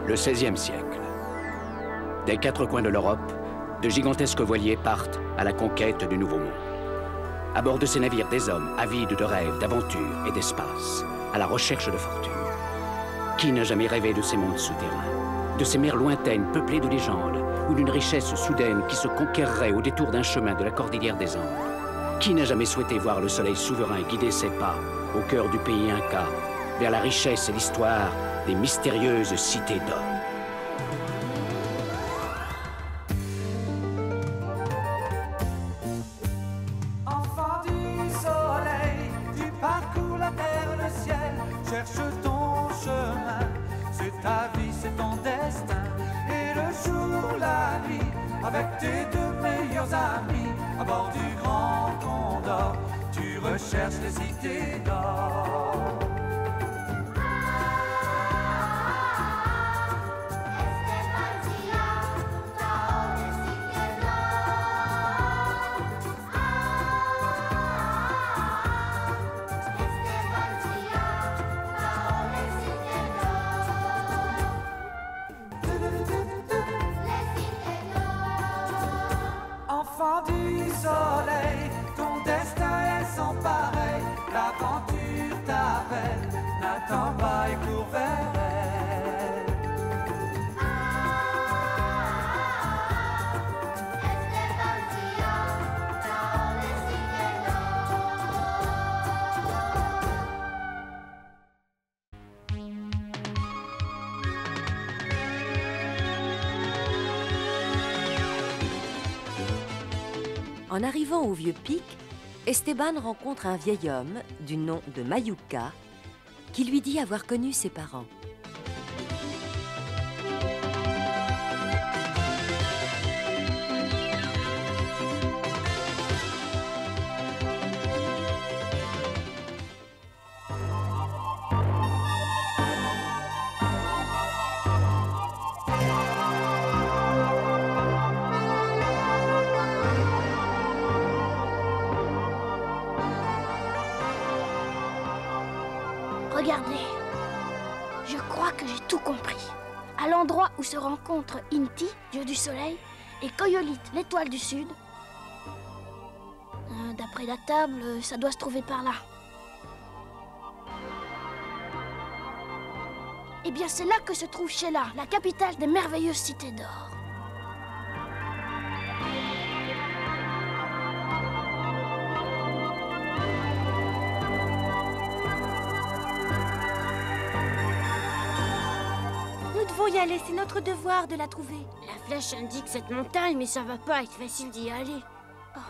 Le XVIe siècle. Des quatre coins de l'Europe, de gigantesques voiliers partent à la conquête du Nouveau Monde. À bord de ces navires, des hommes avides de rêves, d'aventures et d'espace, à la recherche de fortune. Qui n'a jamais rêvé de ces mondes souterrains, de ces mers lointaines peuplées de légendes, ou d'une richesse soudaine qui se conquerrait au détour d'un chemin de la cordillère des Andes? Qui n'a jamais souhaité voir le soleil souverain guider ses pas au cœur du pays Inca, vers la richesse et l'histoire des mystérieuses cités d'or? Enfant du soleil, tu parcours la terre, le ciel, cherche ton chemin. C'est ta vie, c'est ton destin. Et le jour, la nuit, avec tes deux meilleurs amis, à bord du Grand Condor, tu recherches les cités d'or. Enfant du soleil, ton destin est sans pareil. L'aventure t'appelle, n'attends pas et cours vers elle. En arrivant au vieux pic, Esteban rencontre un vieil homme du nom de Mayuca qui lui dit avoir connu ses parents. Regardez, je crois que j'ai tout compris. À l'endroit où se rencontrent Inti, dieu du soleil, et Koyolite, l'étoile du sud, d'après la table, ça doit se trouver par là. Eh bien, c'est là que se trouve Sheila, la capitale des merveilleuses cités d'or. Y aller, c'est notre devoir de la trouver. La flèche indique cette montagne, mais ça va pas être facile d'y aller. Oh,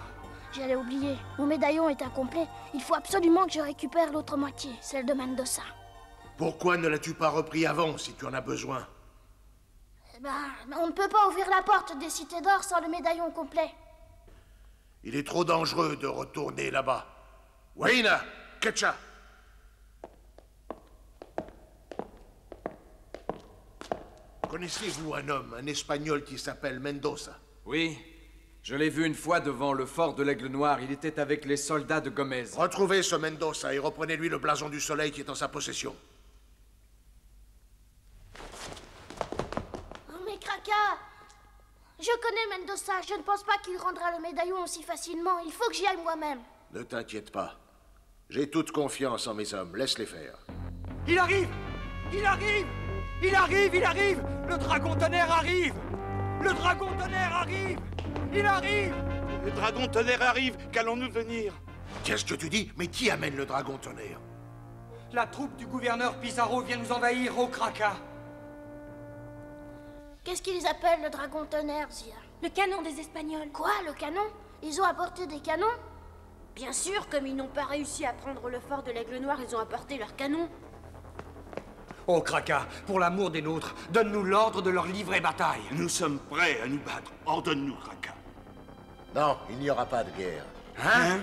j'allais oublier. Mon médaillon est incomplet. Il faut absolument que je récupère l'autre moitié, celle de Mendoza. Pourquoi ne l'as-tu pas repris avant, si tu en as besoin? Eh ben, on ne peut pas ouvrir la porte des cités d'or sans le médaillon complet. Il est trop dangereux de retourner là-bas. Waina, Ketcha. Connaissez-vous un homme, un Espagnol qui s'appelle Mendoza? Oui, je l'ai vu une fois devant le fort de l'Aigle Noir. Il était avec les soldats de Gomez. Retrouvez ce Mendoza et reprenez-lui le blason du soleil qui est en sa possession. Oh, mais Kraka! Je connais Mendoza. Je ne pense pas qu'il rendra le médaillon aussi facilement. Il faut que j'y aille moi-même. Ne t'inquiète pas. J'ai toute confiance en mes hommes. Laisse-les faire. Il arrive! Il arrive! Il arrive! Il arrive! Le dragon tonnerre arrive! Le dragon tonnerre arrive! Il arrive! Le dragon tonnerre arrive! Qu'allons-nous devenir? Qu'est-ce que tu dis? Mais qui amène le dragon tonnerre? La troupe du gouverneur Pizarro vient nous envahir au Kraka. Qu'est-ce qu'ils appellent le dragon tonnerre, Zia? Le canon des Espagnols. Quoi, le canon? Ils ont apporté des canons? Bien sûr, comme ils n'ont pas réussi à prendre le fort de l'Aigle Noir, ils ont apporté leurs canons. Oh, Kraka, pour l'amour des nôtres, donne-nous l'ordre de leur livrer bataille. Nous sommes prêts à nous battre. Ordonne-nous, Kraka. Non, il n'y aura pas de guerre. Hein?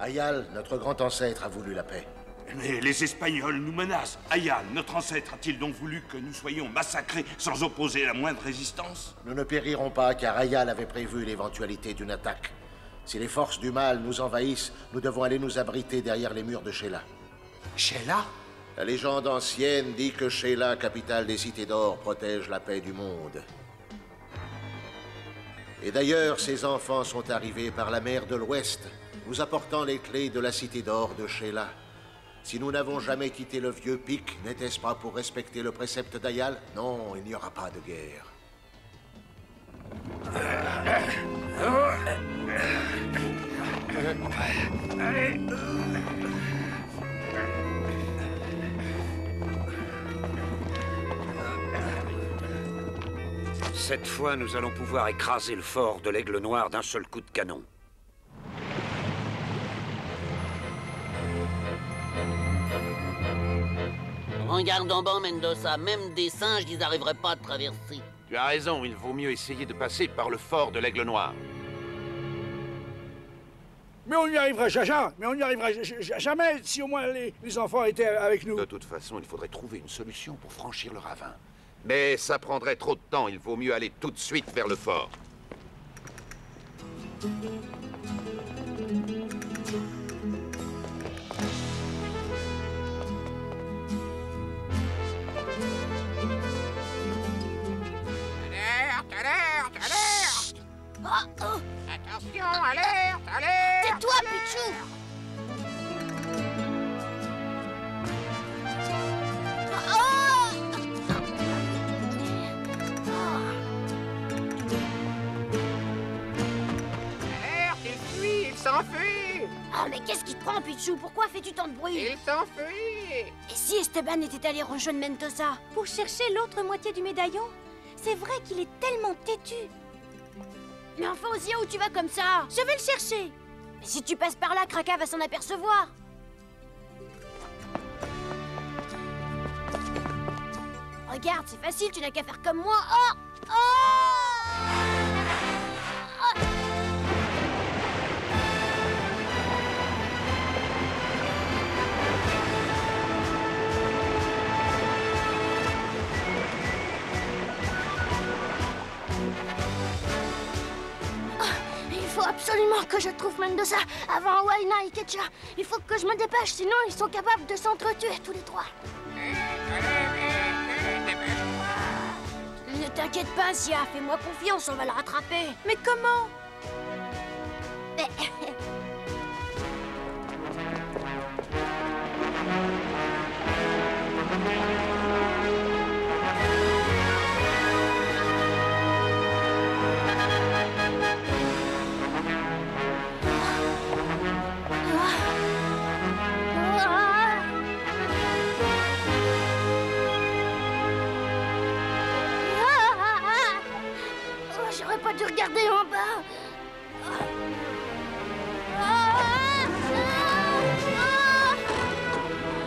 Ayal, notre grand ancêtre, a voulu la paix. Mais les Espagnols nous menacent. Ayal, notre ancêtre, a-t-il donc voulu que nous soyons massacrés sans opposer la moindre résistance? Nous ne périrons pas, car Ayal avait prévu l'éventualité d'une attaque. Si les forces du mal nous envahissent, nous devons aller nous abriter derrière les murs de Sheila. Sheila? La légende ancienne dit que Sheila, capitale des cités d'or, protège la paix du monde. Et d'ailleurs, ses enfants sont arrivés par la mer de l'Ouest, nous apportant les clés de la cité d'or de Sheila. Si nous n'avons jamais quitté le vieux pic, n'était-ce pas pour respecter le précepte d'Ayal? Non, il n'y aura pas de guerre. Cette fois, nous allons pouvoir écraser le fort de l'Aigle Noir d'un seul coup de canon. Regarde en bas, Mendoza. Même des singes, ils n'arriveraient pas à traverser. Tu as raison, il vaut mieux essayer de passer par le fort de l'Aigle Noir. Mais on y arrivera jamais si au moins les enfants étaient avec nous. De toute façon, il faudrait trouver une solution pour franchir le ravin. Mais ça prendrait trop de temps, il vaut mieux aller tout de suite vers le fort. Alerte! Attention, alerte! Tais-toi, Pichou! Il s'enfuit! Oh, mais qu'est-ce qui te prend, Pichou? Pourquoi fais-tu tant de bruit? Il s'enfuit! Et si Esteban était allé rejoindre Mendoza? Pour chercher l'autre moitié du médaillon? C'est vrai qu'il est tellement têtu. Mais enfin, Ozia, où tu vas comme ça? Je vais le chercher. Mais si tu passes par là, Kraka va s'en apercevoir. Regarde, c'est facile, tu n'as qu'à faire comme moi. Oh! Oh! Il faut absolument que je trouve Mendoza avant Waina et Ketcha. Il faut que je me dépêche, sinon ils sont capables de s'entretuer tous les trois. Ne t'inquiète pas, Zia, fais-moi confiance, on va le rattraper. Mais comment? J'aurais pas dû regarder en bas.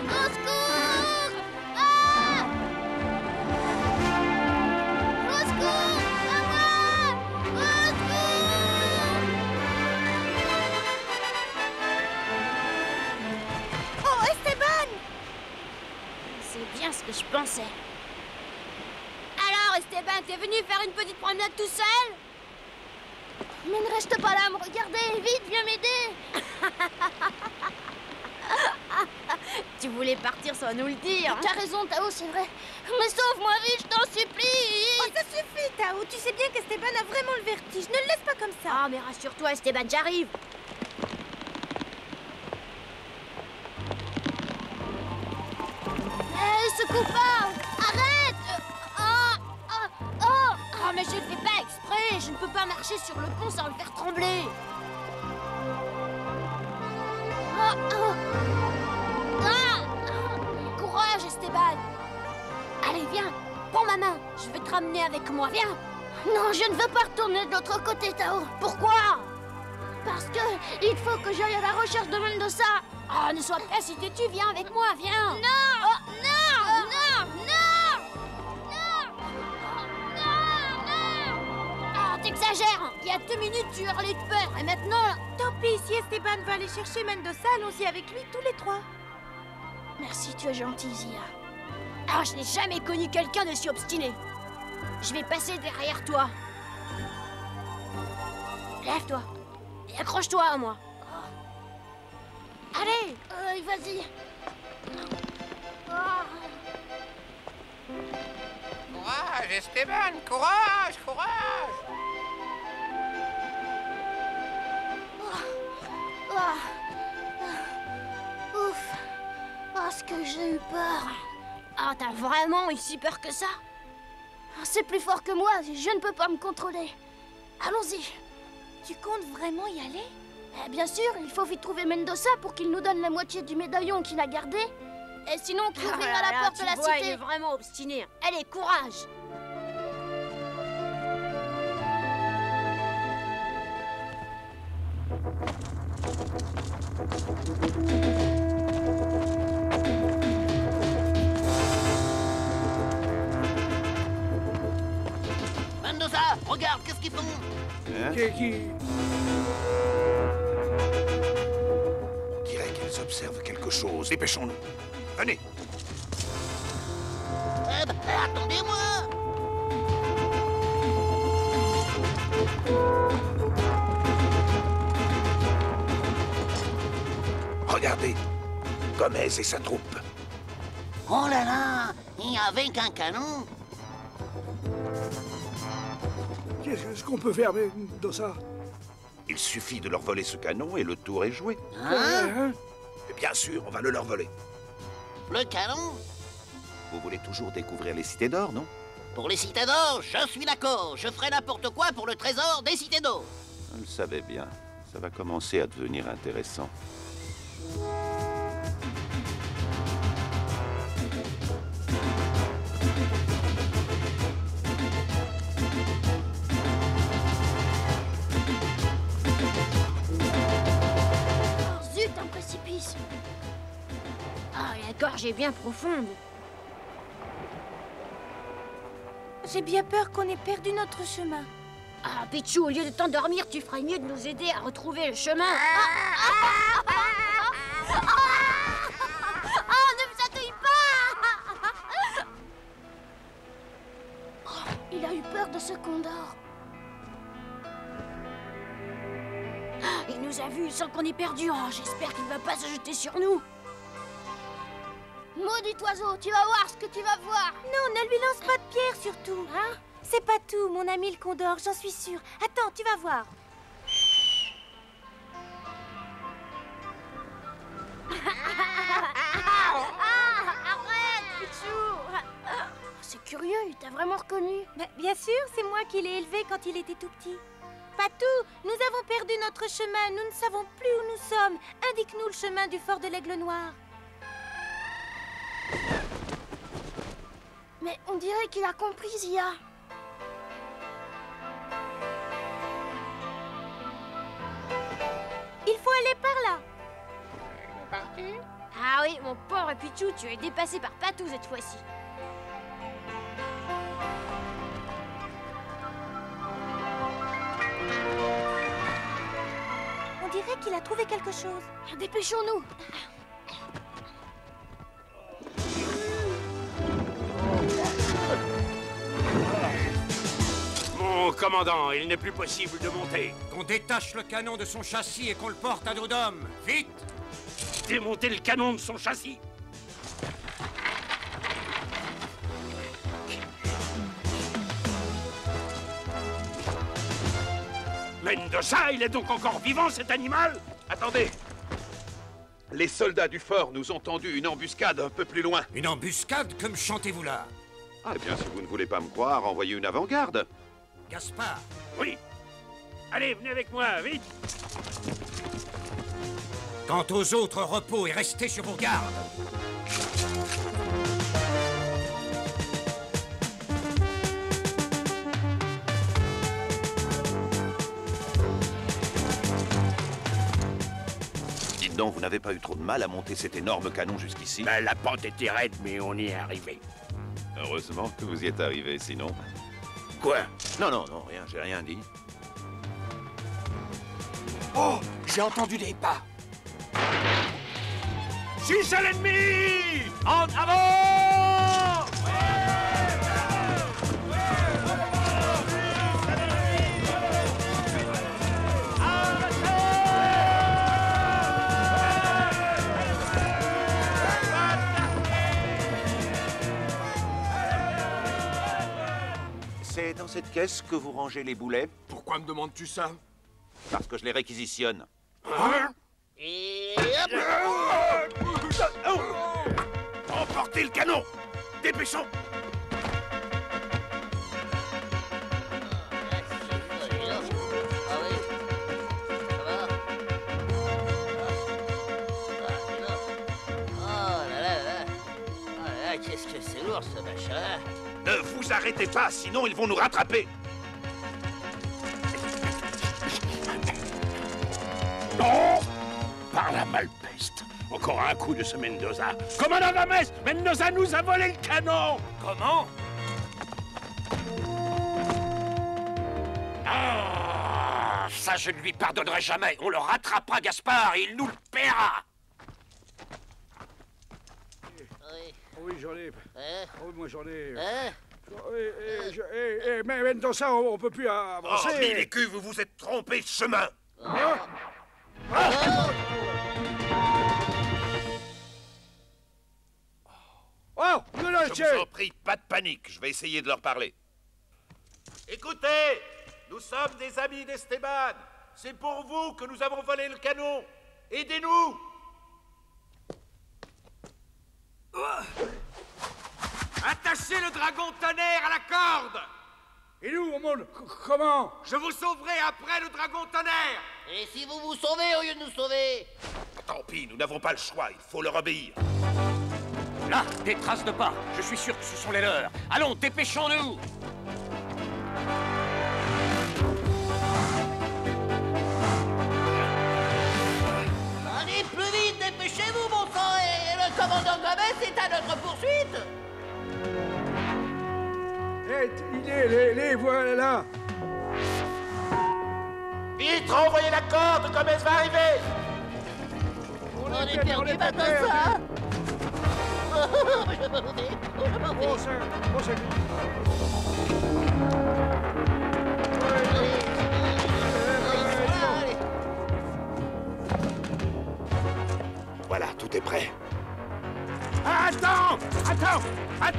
Au secours! Au secours! Au secours! Oh, Esteban! C'est bien ce que je pensais. Alors, Esteban, t'es venu faire une petite promenade tout seul? Mais ne reste pas là à me regarder. Vite, viens m'aider. Tu voulais partir sans nous le dire. T'as raison, Tao, c'est vrai. Mais sauve-moi vite, je t'en supplie. Oh, ça suffit, Tao. Tu sais bien qu'Esteban a vraiment le vertige. Ne le laisse pas comme ça. Ah, mais rassure-toi, Esteban, j'arrive. Secoue pas. Arrête. Oh, mais je ne fais pas exprès. Je ne peux pas marcher sur le pont sans le faire trembler. Courage, Esteban. Allez, viens. Prends ma main. Je vais te ramener avec moi. Viens. Non, je ne veux pas retourner de l'autre côté, Tao. Pourquoi? Parce que il faut que j'aille à la recherche de Mendoza. Oh, ne sois pas si têtu. Viens avec moi. Viens. Non. Oh. Non. Oh, t'exagères. Il y a 2 minutes, tu hurlais de peur. Et maintenant... Tant pis, si Esteban va aller chercher Mendoza, allons-y avec lui tous les trois. Merci, tu es gentil, Zia. Ah, je n'ai jamais connu quelqu'un de si obstiné. Je vais passer derrière toi. Lève-toi. Et accroche-toi à moi. Allez. Vas-y. Esteban, courage, courage! Ouf. Oh, ce que j'ai eu peur. Ah, t'as vraiment eu si peur que ça? C'est plus fort que moi, je ne peux pas me contrôler. Allons-y. Tu comptes vraiment y aller? Bien sûr, il faut vite trouver Mendoza pour qu'il nous donne la moitié du médaillon qu'il a gardé. Et sinon, qui ouvrira la porte de la cité? Il est vraiment obstiné. Allez, courage! Mendoza, regarde, qu'est-ce qu'ils font? Qui dirait qu'ils observent quelque chose. Dépêchons-nous. Venez. Attendez-moi! Regardez, Gomez et sa troupe. Oh là là, il y avait qu'un canon. Qu'est-ce qu'on peut faire, Mendoza? Il suffit de leur voler ce canon et le tour est joué. Hein? Et bien sûr, on va le leur voler. Le canon? Vous voulez toujours découvrir les cités d'or, non? Pour les cités d'or, je suis d'accord. Je ferai n'importe quoi pour le trésor des cités d'or. Je le savais bien. Ça va commencer à devenir intéressant. Ah, la gorge est bien profonde. J'ai bien peur qu'on ait perdu notre chemin. Ah, Pichou, au lieu de t'endormir, tu ferais mieux de nous aider à retrouver le chemin. Oh, ne me chatouille pas! Oh, il a eu peur de ce condor. Il nous a vus, il sent qu'on est perdu. Oh, j'espère qu'il va pas se jeter sur nous. Maudit oiseau, tu vas voir ce que tu vas voir. Non, ne lui lance pas de pierre surtout. Hein? C'est pas tout, mon ami le condor, j'en suis sûre. Attends, tu vas voir. Arrête, Pichou. C'est curieux, il t'a vraiment reconnu. Mais bien sûr, c'est moi qui l'ai élevé quand il était tout petit. Patou, nous avons perdu notre chemin, nous ne savons plus où nous sommes. Indique-nous le chemin du fort de l'Aigle Noir. Mais on dirait qu'il a compris, Zia. Il faut aller par là. Ah oui, mon pauvre Pichou, tu es dépassé par Patou cette fois-ci. On dirait qu'il a trouvé quelque chose. Dépêchons-nous. Mon commandant, il n'est plus possible de monter. Qu'on détache le canon de son châssis et qu'on le porte à dos d'homme. Vite! Démonter le canon de son châssis. Mendoza, il est donc encore vivant, cet animal? Attendez! Les soldats du fort nous ont tendu une embuscade un peu plus loin. Une embuscade? Que me chantez-vous là? Ah, eh bien, si vous ne voulez pas me croire, envoyez une avant-garde. Gaspard! Oui. Allez, venez avec moi, vite. Quant aux autres, repos et restez sur vos gardes. Dites donc, vous n'avez pas eu trop de mal à monter cet énorme canon jusqu'ici? Ben, la pente était raide, mais on y est arrivé. Heureusement que vous y êtes arrivé, sinon... Quoi? Non, rien, j'ai rien dit. Oh, j'ai entendu des pas. Suis à l'ennemi! En avant! dans cette caisse que vous rangez les boulets? Pourquoi me demandes-tu ça? Parce que je les réquisitionne. Hein? Et hop! Emportez le canon! Dépêchons! Qu'est-ce que c'est lourd ce machin? Ne vous arrêtez pas, sinon ils vont nous rattraper. Non! Par la malpeste. Encore un coup de ce Mendoza. Commandant Gomez, Mendoza nous a volé le canon! Comment? Ah, ça je ne lui pardonnerai jamais. On le rattrapera, Gaspard, et il nous le paiera. Oui, j'en ai. Oui, moi j'en ai. Hein? Mais Mendoza, on peut plus avancer. Oh, mille écus, vous vous êtes trompé de chemin. Oh, je vous en prie, pas de panique. Je vais essayer de leur parler. Écoutez, nous sommes des amis d'Esteban. C'est pour vous que nous avons volé le canon. Aidez-nous. Attachez le dragon tonnerre à la corde. Et nous, on monte comment? Je vous sauverai après le dragon tonnerre. Et si vous vous sauvez au lieu de nous sauver? Tant pis, nous n'avons pas le choix, il faut leur obéir. Là, des traces de pas. Je suis sûr que ce sont les leurs. Allons, dépêchons-nous. Allez, plus vite, dépêchez-vous, bon sang, et le commandant Gomez est à notre poursuite. Les voilà. Vite, renvoyez la corde, Gomez va arriver. On est perdu maintenant, ça. Je m'en vais. Voilà, tout est prêt. Attends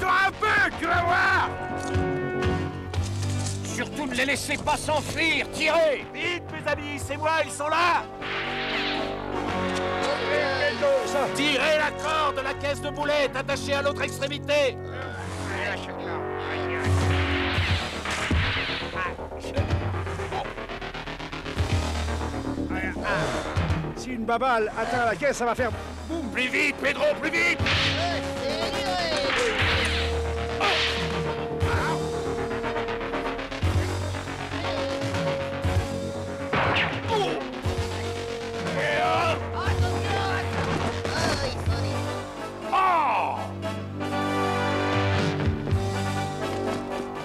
un peu, tu vas voir. Surtout ne les laissez pas s'enfuir, tirez. Vite, mes amis, c'est moi, ils sont là. Tirez la corde de la caisse de boulettes attachée à l'autre extrémité. Si une babale atteint la caisse, ça va faire boum. Plus vite, Pedro, plus vite.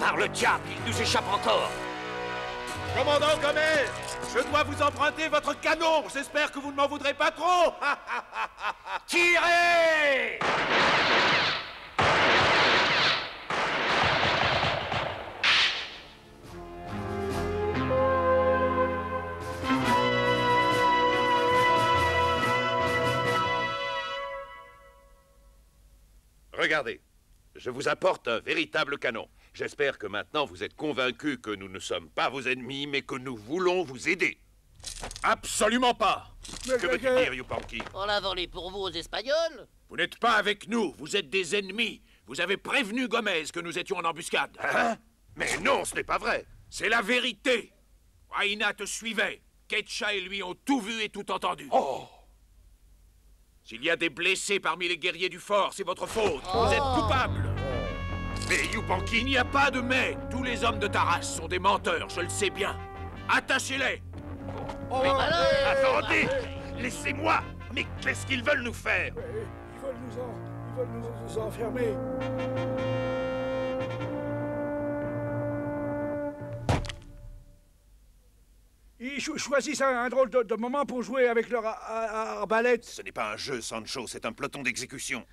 Par le diable, il nous échappe encore. Commandant Gomez, je dois vous emprunter votre canon. J'espère que vous ne m'en voudrez pas trop. Tirez! Regardez, je vous apporte un véritable canon. J'espère que maintenant vous êtes convaincus que nous ne sommes pas vos ennemis, mais que nous voulons vous aider. Absolument pas. Que veux-tu dire, Yupanqui? On l'a volé pour vous aux Espagnols. Vous n'êtes pas avec nous, vous êtes des ennemis. Vous avez prévenu Gomez que nous étions en embuscade. Hein? Mais non, ce n'est pas vrai. C'est la vérité. Aina te suivait. Ketcha et lui ont tout vu et tout entendu. Oh! S'il y a des blessés parmi les guerriers du fort, c'est votre faute. Vous êtes coupable. Mais Yupanqui, il n'y a pas de mais. Tous les hommes de ta race sont des menteurs, je le sais bien. Attachez-les. Attendez! Laissez-moi! Mais qu'est-ce qu'ils veulent nous faire? Ils veulent nous enfermer. Ils choisissent un drôle de moment pour jouer avec leur arbalète. Ce n'est pas un jeu, Sancho, c'est un peloton d'exécution.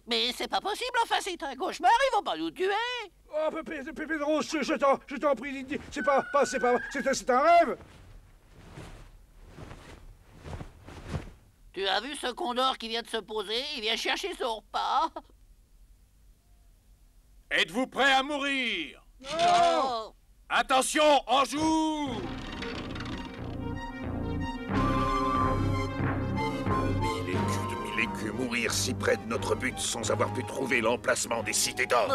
Mais c'est pas possible, enfin, c'est un cauchemar, ils vont pas nous tuer. Oh, Pedro, je t'en prie, c'est un rêve. Tu as vu ce condor qui vient de se poser? Il vient chercher son repas. Êtes-vous prêts à mourir? Oh. Attention, on joue! Mille écus, mourir si près de notre but sans avoir pu trouver l'emplacement des cités d'or.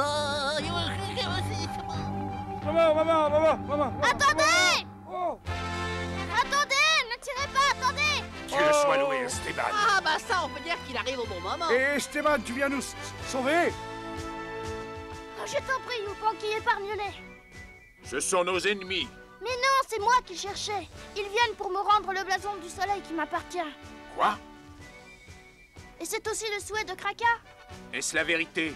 Maman! Attendez! Oh. Attendez! Ne tirez pas, attendez! Tu le sois loué, Esteban. Ah bah ça, on peut dire qu'il arrive au bon moment. Et Esteban, tu viens nous sauver? Oh, je t'en prie, Youpanqui, épargne-les. Ce sont nos ennemis. Mais non, c'est moi qu'ils cherchaient. Ils viennent pour me rendre le blason du soleil qui m'appartient. Quoi? Et c'est aussi le souhait de Kraka. Est-ce la vérité?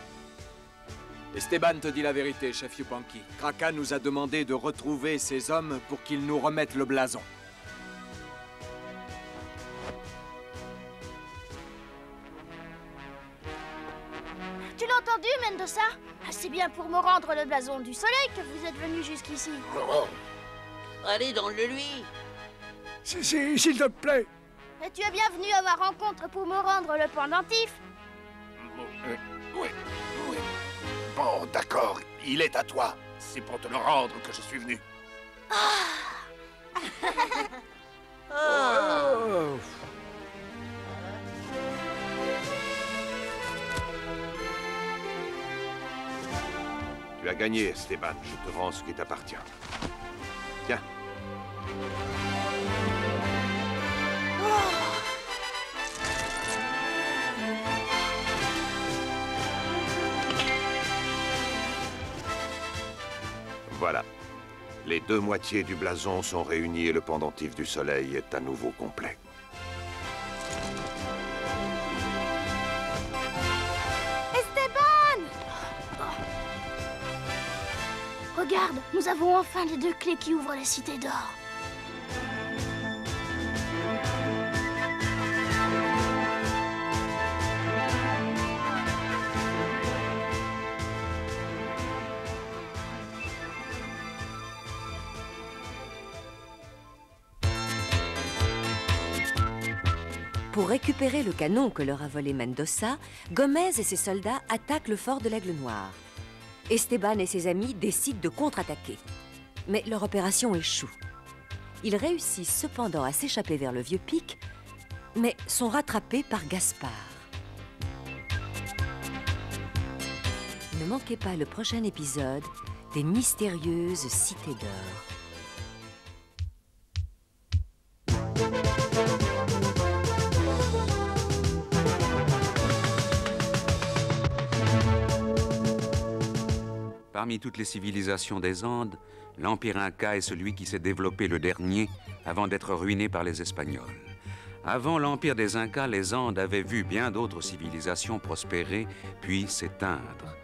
Esteban te dit la vérité, chef Youpanqui. Kraka nous a demandé de retrouver ces hommes pour qu'ils nous remettent le blason. Tu l'as entendu, Mendoza? C'est bien pour me rendre le blason du soleil que vous êtes venu jusqu'ici. Allez, donne-le lui. S'il te plaît. Et tu es bienvenu à ma rencontre pour me rendre le pendentif. Oui. Bon, d'accord, il est à toi. C'est pour te le rendre que je suis venu. Tu as gagné, Esteban. Je te rends ce qui t'appartient. Tiens. Voilà. Les deux moitiés du blason sont réunies et le pendentif du soleil est à nouveau complet. Esteban! Regarde, nous avons enfin les deux clés qui ouvrent la cité d'or. Pour récupérer le canon que leur a volé Mendoza, Gomez et ses soldats attaquent le fort de l'Aigle Noir. Esteban et ses amis décident de contre-attaquer. Mais leur opération échoue. Ils réussissent cependant à s'échapper vers le vieux pic, mais sont rattrapés par Gaspard. Ne manquez pas le prochain épisode des mystérieuses cités d'or. Parmi toutes les civilisations des Andes, l'Empire Inca est celui qui s'est développé le dernier avant d'être ruiné par les Espagnols. Avant l'Empire des Incas, les Andes avaient vu bien d'autres civilisations prospérer puis s'éteindre.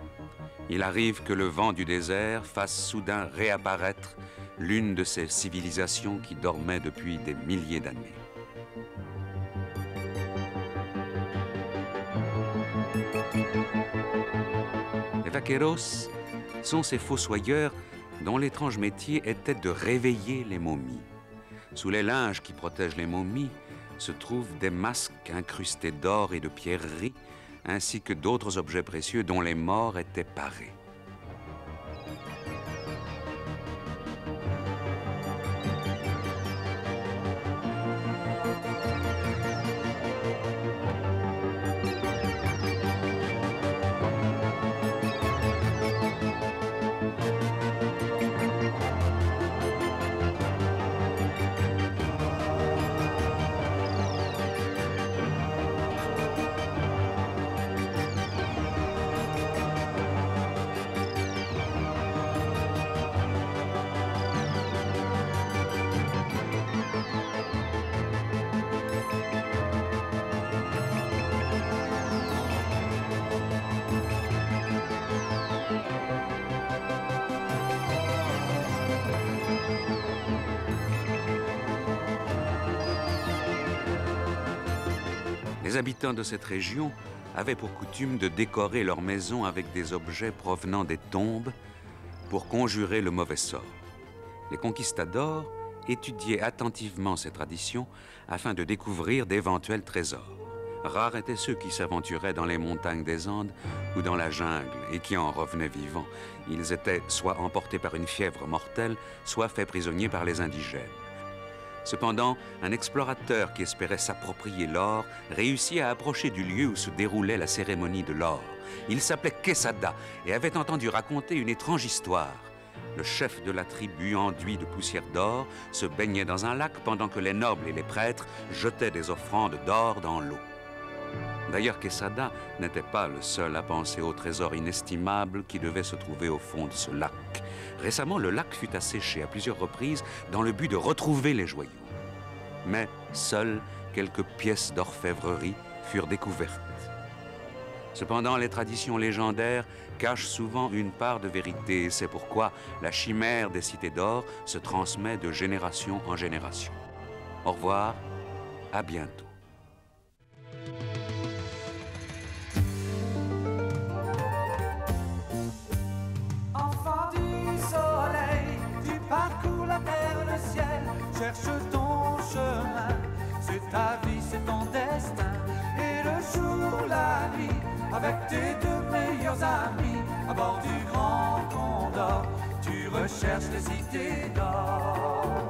Il arrive que le vent du désert fasse soudain réapparaître l'une de ces civilisations qui dormaient depuis des milliers d'années. Les vaqueros sont ces fossoyeurs dont l'étrange métier était de réveiller les momies. Sous les linges qui protègent les momies se trouvent des masques incrustés d'or et de pierreries, ainsi que d'autres objets précieux dont les morts étaient parés. Les habitants de cette région avaient pour coutume de décorer leurs maisons avec des objets provenant des tombes pour conjurer le mauvais sort. Les conquistadors étudiaient attentivement ces traditions afin de découvrir d'éventuels trésors. Rares étaient ceux qui s'aventuraient dans les montagnes des Andes ou dans la jungle et qui en revenaient vivants. Ils étaient soit emportés par une fièvre mortelle, soit faits prisonniers par les indigènes. Cependant, un explorateur qui espérait s'approprier l'or réussit à approcher du lieu où se déroulait la cérémonie de l'or. Il s'appelait Quesada et avait entendu raconter une étrange histoire. Le chef de la tribu, enduit de poussière d'or, se baignait dans un lac pendant que les nobles et les prêtres jetaient des offrandes d'or dans l'eau. D'ailleurs, Quesada n'était pas le seul à penser au trésor inestimable qui devait se trouver au fond de ce lac. Récemment, le lac fut asséché à plusieurs reprises dans le but de retrouver les joyaux. Mais seules quelques pièces d'orfèvrerie furent découvertes. Cependant, les traditions légendaires cachent souvent une part de vérité, et c'est pourquoi la chimère des cités d'or se transmet de génération en génération. Au revoir, à bientôt. Enfant du soleil, tu parcours la terre, le ciel, cherche ton chemin. C'est ta vie, c'est ton destin. Et le jour, la nuit, avec tes deux meilleurs amis, à bord du Grand Condor, tu recherches les cités d'or.